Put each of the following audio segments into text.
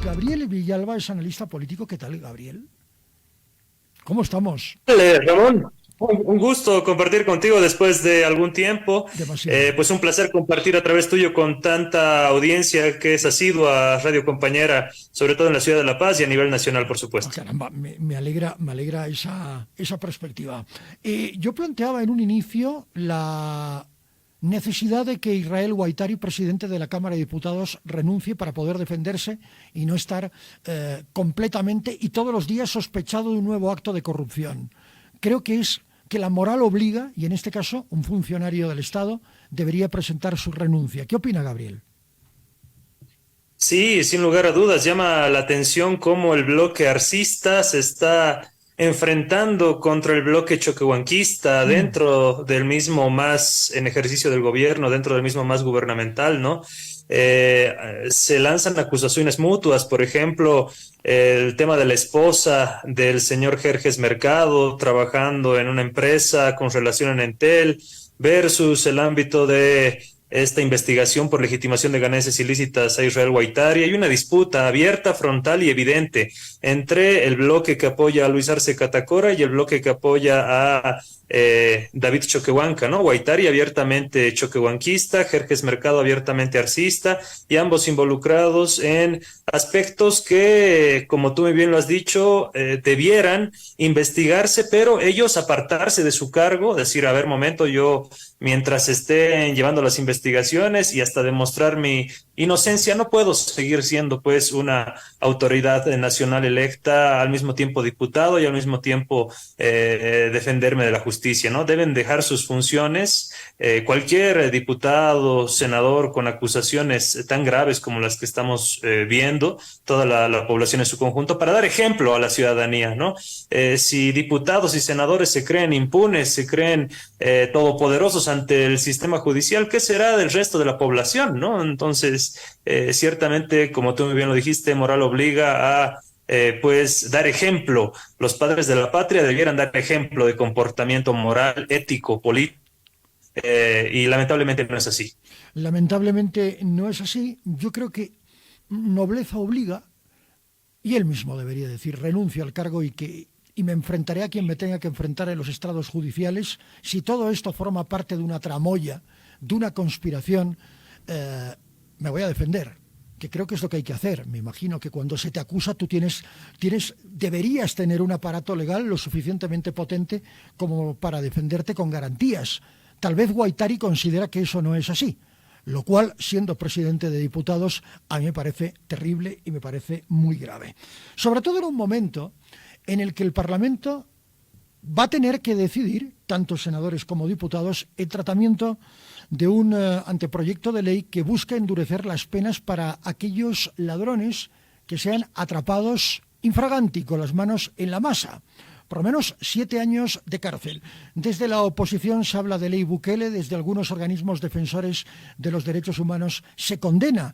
Gabriel Villalba es analista político. ¿Qué tal, Gabriel? ¿Cómo estamos? Hola, Ramón, un gusto compartir contigo después de algún tiempo. Demasiado. Pues un placer compartir a través tuyo con tanta audiencia que es asidua, radio compañera, sobre todo en la ciudad de La Paz y a nivel nacional, por Oh, supuesto. caramba, me alegra esa perspectiva. Yo planteaba en un inicio la necesidad de que Israel Guaitari, presidente de la Cámara de Diputados, renuncie para poder defenderse y no estar completamente y todos los días sospechado de un nuevo acto de corrupción. Creo que la moral obliga, y en este caso un funcionario del Estado debería presentar su renuncia. ¿Qué opina Gabriel? Sí, sin lugar a dudas, llama la atención cómo el bloque arcista se está enfrentando contra el bloque choquehuanquista Mm. dentro del mismo más en ejercicio del gobierno, dentro del mismo más gubernamental, ¿no? Eh, Se lanzan acusaciones mutuas, por ejemplo, el tema de la esposa del señor Jerjes Mercado trabajando en una empresa con relación en Entel versus el ámbito de esta investigación por legitimación de ganancias ilícitas a Israel Guaitari. Hay una disputa abierta, frontal y evidente entre el bloque que apoya a Luis Arce Catacora y el bloque que apoya a David Choquehuanca, ¿no? Guaitari abiertamente choquehuanquista, Jerjes Mercado abiertamente arcista, y ambos involucrados en aspectos que, como tú muy bien lo has dicho, debieran investigarse, pero ellos apartarse de su cargo, decir, a ver, momento, yo mientras estén llevando las investigaciones y hasta demostrar mi inocencia, no puedo seguir siendo pues una autoridad nacional electa, al mismo tiempo diputado y al mismo tiempo defenderme de la justicia, ¿no? Deben dejar sus funciones. Cualquier diputado, senador con acusaciones tan graves como las que estamos viendo, toda la población en su conjunto, para dar ejemplo a la ciudadanía, ¿no? Si diputados y senadores se creen impunes, se creen todopoderosos ante el sistema judicial, ¿qué será del resto de la población, no? Entonces, ciertamente, como tú muy bien lo dijiste, moral obliga a pues dar ejemplo. Los padres de la patria debieran dar ejemplo de comportamiento moral, ético, político, y lamentablemente no es así. Lamentablemente no es así. Yo creo que nobleza obliga, y él mismo debería decir renuncio al cargo y me enfrentaré a quien me tenga que enfrentar en los estrados judiciales. Si todo esto forma parte de una tramoya, de una conspiración, me voy a defender, que creo que es lo que hay que hacer. Me imagino que cuando se te acusa tú deberías tener un aparato legal lo suficientemente potente como para defenderte con garantías. Tal vez Guaitari considera que eso no es así, lo cual, siendo presidente de diputados, a mí me parece terrible y me parece muy grave. Sobre todo en un momento en el que el Parlamento va a tener que decidir, tanto senadores como diputados, el tratamiento de un anteproyecto de ley que busca endurecer las penas para aquellos ladrones que sean atrapados infraganti, con las manos en la masa. Por lo menos 7 años de cárcel. Desde la oposición se habla de ley Bukele, desde algunos organismos defensores de los derechos humanos se condena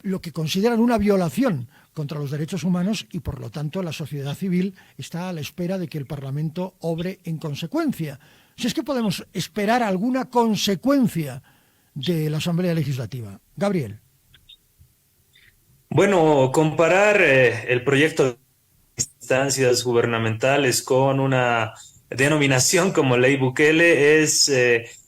lo que consideran una violación contra los derechos humanos, y por lo tanto la sociedad civil está a la espera de que el Parlamento obre en consecuencia. Si es que podemos esperar alguna consecuencia de la Asamblea Legislativa. Gabriel. Bueno, comparar el proyecto de instancias gubernamentales con una denominación como Ley Bukele es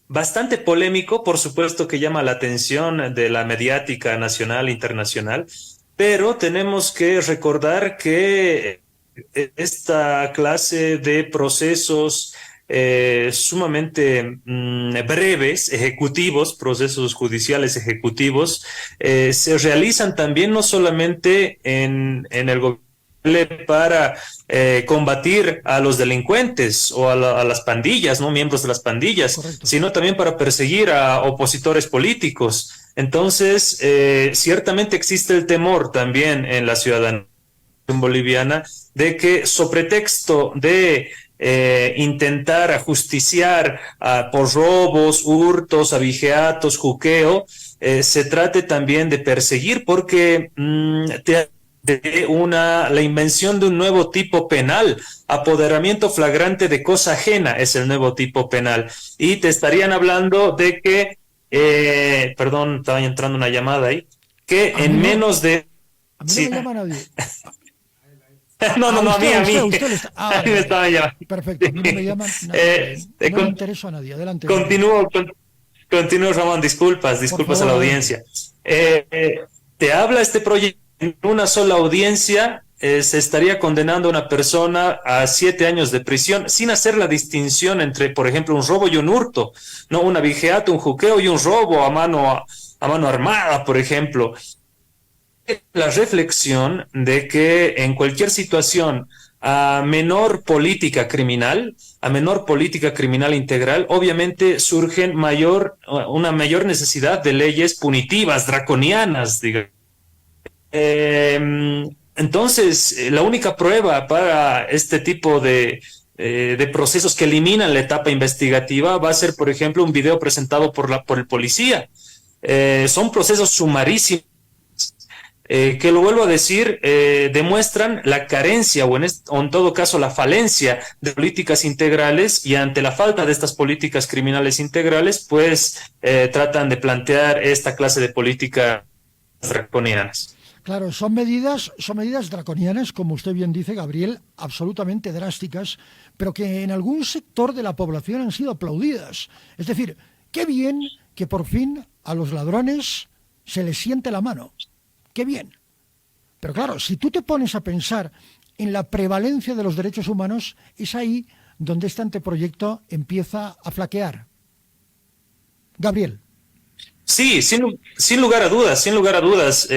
bastante polémico, por supuesto que llama la atención de la mediática nacional e internacional, pero tenemos que recordar que esta clase de procesos sumamente breves, ejecutivos, procesos judiciales ejecutivos, se realizan también no solamente en el gobierno para combatir a los delincuentes o a las pandillas, ¿no? Miembros de las pandillas, Correcto. sino también para perseguir a opositores políticos. Entonces, ciertamente existe el temor también en la ciudadanía boliviana de que, sobre pretexto de intentar ajusticiar por robos, hurtos, abigeatos, juqueo, se trate también de perseguir porque la invención de un nuevo tipo penal, apoderamiento flagrante de cosa ajena es el nuevo tipo penal. Y te estarían hablando de que, perdón, estaba entrando una llamada ahí, que A mí en no, menos de... a mí no Sí. me llama nadie. No, no, no, a mí, a mí. Usted le está... Ah, A vale, mí me vale. estaban llamando. Perfecto, a mí no me Sí. llaman. Eh, Vale, eh, no le con- intereso a nadie. Adelante, Gabriel. Continúo, continúo, Ramón, disculpas, Por disculpas a favor, la adelante. audiencia. Te habla este proyecto en una sola audiencia, se estaría condenando a una persona a 7 años de prisión sin hacer la distinción entre, por ejemplo, un robo y un hurto, no un abigeato, un juqueo y un robo a mano armada, por ejemplo. La reflexión de que en cualquier situación a menor política criminal integral, obviamente surgen una mayor necesidad de leyes punitivas, draconianas, digamos. Entonces, la única prueba para este tipo de procesos que eliminan la etapa investigativa va a ser, por ejemplo, un video presentado por el policía. Son procesos sumarísimos que lo vuelvo a decir, demuestran la carencia o en todo caso la falencia de políticas integrales y ante la falta de estas políticas criminales integrales, pues tratan de plantear esta clase de políticas draconianas. Claro, son medidas draconianas, como usted bien dice, Gabriel, absolutamente drásticas, pero que en algún sector de la población han sido aplaudidas. Es decir, qué bien que por fin a los ladrones se les siente la mano. Qué bien. Pero claro, si tú te pones a pensar en la prevalencia de los derechos humanos, es ahí donde este anteproyecto empieza a flaquear. Gabriel. Sí, sin lugar a dudas, sin lugar a dudas.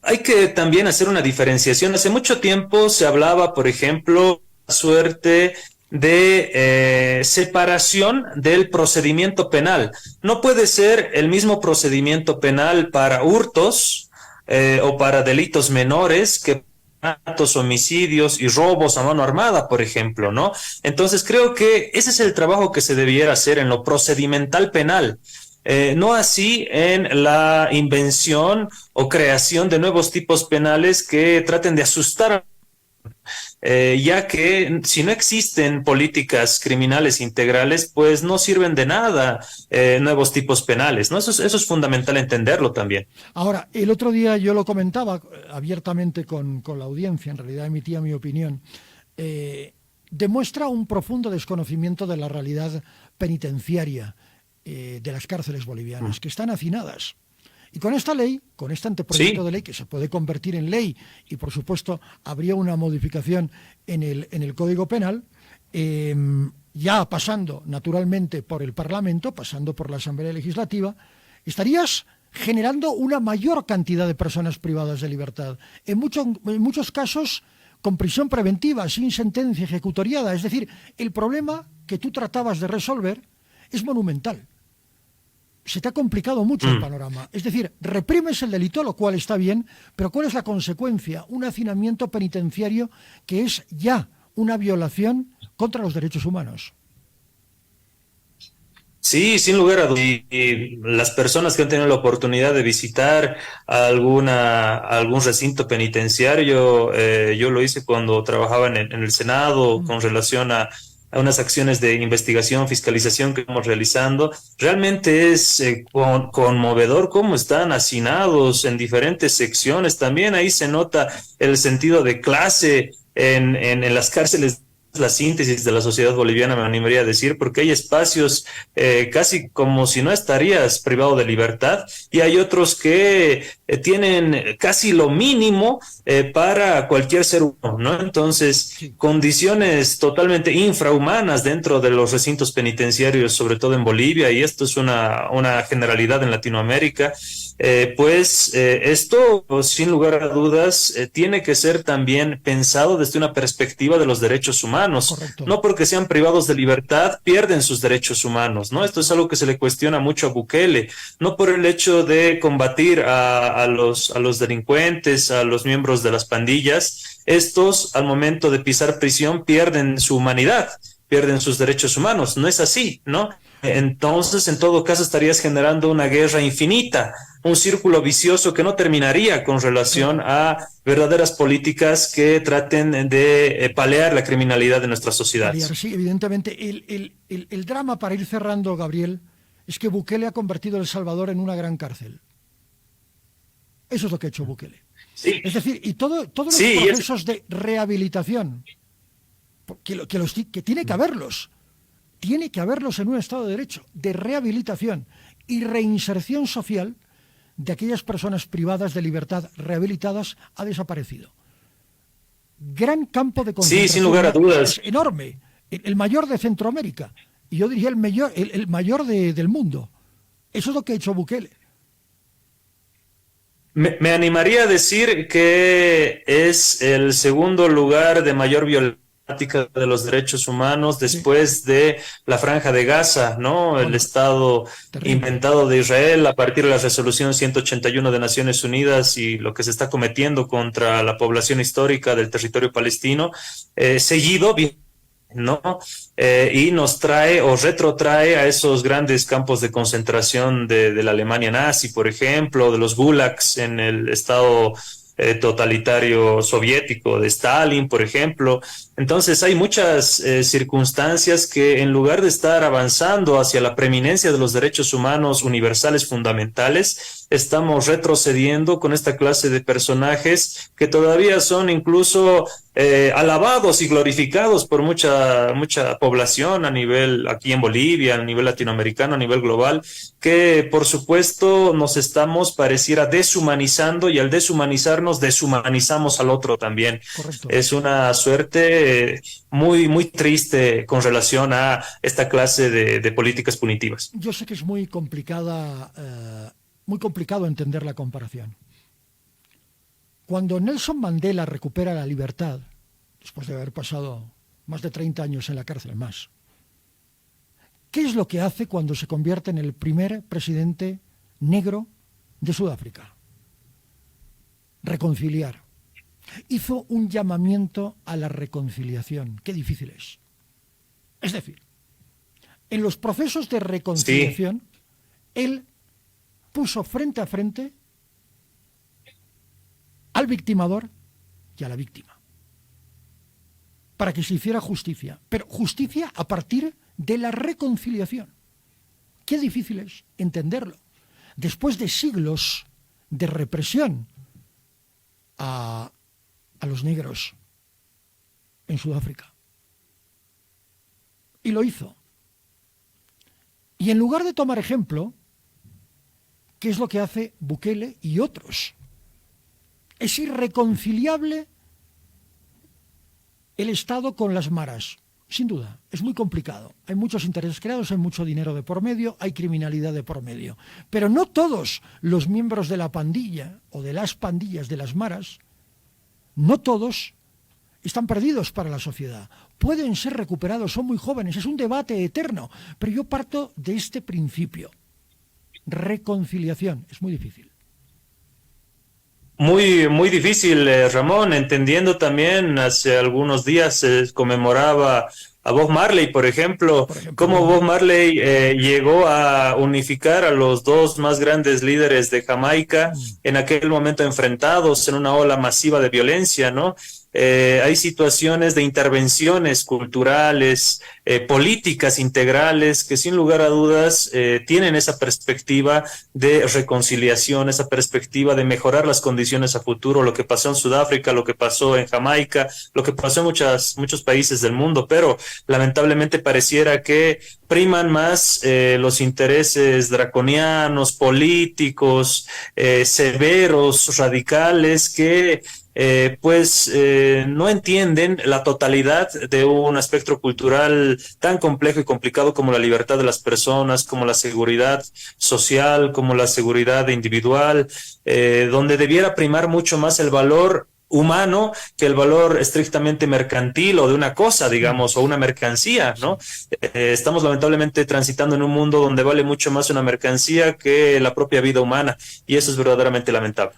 Hay que también hacer una diferenciación. Hace mucho tiempo se hablaba, por ejemplo, suerte de separación del procedimiento penal. No puede ser el mismo procedimiento penal para hurtos o para delitos menores que asesinatos, homicidios y robos a mano armada, por ejemplo, ¿no? Entonces creo que ese es el trabajo que se debiera hacer en lo procedimental penal. No así en la invención o creación de nuevos tipos penales que traten de asustar, ya que si no existen políticas criminales integrales, pues no sirven de nada nuevos tipos penales, ¿no? Eso es fundamental entenderlo también. Ahora, el otro día yo lo comentaba abiertamente con la audiencia, en realidad emitía mi opinión. Demuestra un profundo desconocimiento de la realidad penitenciaria de las cárceles bolivianas, que están hacinadas. Y con esta ley, con este anteproyecto Sí, de ley, que se puede convertir en ley, y por supuesto habría una modificación en el Código Penal, ya pasando naturalmente por el Parlamento, pasando por la Asamblea Legislativa, estarías generando una mayor cantidad de personas privadas de libertad. En muchos casos con prisión preventiva, sin sentencia ejecutoriada. Es decir, el problema que tú tratabas de resolver es monumental. Se te ha complicado mucho el mm, panorama. Es decir, reprimes el delito, lo cual está bien, pero ¿cuál es la consecuencia? Un hacinamiento penitenciario que es ya una violación contra los derechos humanos. sí, sin lugar a dudas. Y las personas que han tenido la oportunidad de visitar algún recinto penitenciario, yo lo hice cuando trabajaba en el Senado Mm. con relación a unas acciones de investigación, fiscalización que estamos realizando. Realmente es conmovedor cómo están hacinados en diferentes secciones. También ahí se nota el sentido de clase en las cárceles, la síntesis de la sociedad boliviana, me animaría a decir, porque hay espacios casi como si no estarías privado de libertad y hay otros que tienen casi lo mínimo para cualquier ser humano, ¿no? Entonces, Sí. condiciones totalmente infrahumanas dentro de los recintos penitenciarios, sobre todo en Bolivia, y esto es una generalidad en Latinoamérica. Esto, sin lugar a dudas, tiene que ser también pensado desde una perspectiva de los derechos humanos. Correcto. No porque sean privados de libertad, pierden sus derechos humanos, ¿no? Esto es algo que se le cuestiona mucho a Bukele, no por el hecho de combatir a los delincuentes, a los miembros de las pandillas. Estos, al momento de pisar prisión, pierden su humanidad, pierden sus derechos humanos. No es así, ¿no? Entonces, en todo caso, estarías generando una guerra infinita, un círculo vicioso que no terminaría con relación Claro. a verdaderas políticas que traten de paliar la criminalidad de nuestras Paliar, sociedades. sí, evidentemente. El drama, para ir cerrando, Gabriel, es que Bukele ha convertido El Salvador en una gran cárcel. Eso es lo que ha hecho Bukele. Sí, Es decir, y todos los sí, procesos de rehabilitación, que tiene que haberlos, en un Estado de Derecho, de rehabilitación y reinserción social de aquellas personas privadas de libertad rehabilitadas, ha desaparecido. Gran campo de sí, concentración, sin lugar a dudas. es enorme, el mayor de Centroamérica, y yo diría el mayor del mundo. Eso es lo que ha hecho Bukele. Me animaría a decir que es el segundo lugar de mayor violación de los derechos humanos Sí, después de la Franja de Gaza, ¿no? El bueno, Estado terrible. inventado de Israel a partir de la resolución 181 de Naciones Unidas y lo que se está cometiendo contra la población histórica del territorio palestino, seguido, ¿no? Y nos trae o retrotrae a esos grandes campos de concentración de la Alemania nazi, por ejemplo, de los gulags en el estado totalitario soviético, de Stalin, por ejemplo. Entonces hay muchas circunstancias que en lugar de estar avanzando hacia la preeminencia de los derechos humanos universales fundamentales, estamos retrocediendo con esta clase de personajes que todavía son incluso alabados y glorificados por mucha población a nivel aquí en Bolivia, a nivel latinoamericano, a nivel global, que por supuesto nos estamos pareciera deshumanizando y al deshumanizarnos deshumanizamos al otro también. Correcto. Es una suerte muy triste con relación a esta clase de políticas punitivas. Yo sé que es muy complicado entender la comparación. Cuando Nelson Mandela recupera la libertad, después de haber pasado más de 30 años en la cárcel, más, ¿qué es lo que hace cuando se convierte en el primer presidente negro de Sudáfrica? Reconciliar. Hizo un llamamiento a la reconciliación. Qué difícil es. Es decir, en los procesos de Sí, reconciliación, él puso frente a frente al victimador y a la víctima, para que se hiciera justicia, pero justicia a partir de la reconciliación. Qué difícil es entenderlo. Después de siglos de represión a los negros en Sudáfrica. Y lo hizo. Y en lugar de tomar ejemplo, ¿qué es lo que hace Bukele y otros? Es irreconciliable el Estado con las maras. Sin duda, es muy complicado. Hay muchos intereses creados, hay mucho dinero de por medio, hay criminalidad de por medio. Pero no todos los miembros de la pandilla o de las pandillas de las maras, no todos están perdidos para la sociedad. Pueden ser recuperados, son muy jóvenes, es un debate eterno. Pero yo parto de este principio. Reconciliación, es muy difícil. muy difícil, Ramón, entendiendo también hace algunos días se conmemoraba a Bob Marley, por ejemplo, Por ejemplo, cómo bueno, Bob Marley llegó a unificar a los dos más grandes líderes de Jamaica en aquel momento enfrentados en una ola masiva de violencia, ¿no? Hay situaciones de intervenciones culturales, políticas integrales que sin lugar a dudas tienen esa perspectiva de reconciliación, esa perspectiva de mejorar las condiciones a futuro, lo que pasó en Sudáfrica, lo que pasó en Jamaica, lo que pasó en muchos países del mundo, pero lamentablemente pareciera que priman más los intereses draconianos, políticos, severos, radicales, que no entienden la totalidad de un espectro cultural tan complejo y complicado como la libertad de las personas, como la seguridad social, como la seguridad individual, donde debiera primar mucho más el valor humano que el valor estrictamente mercantil o de una cosa, digamos, o una mercancía, sí. ¿no? Estamos lamentablemente transitando en un mundo donde vale mucho más una mercancía que la propia vida humana y eso es verdaderamente lamentable.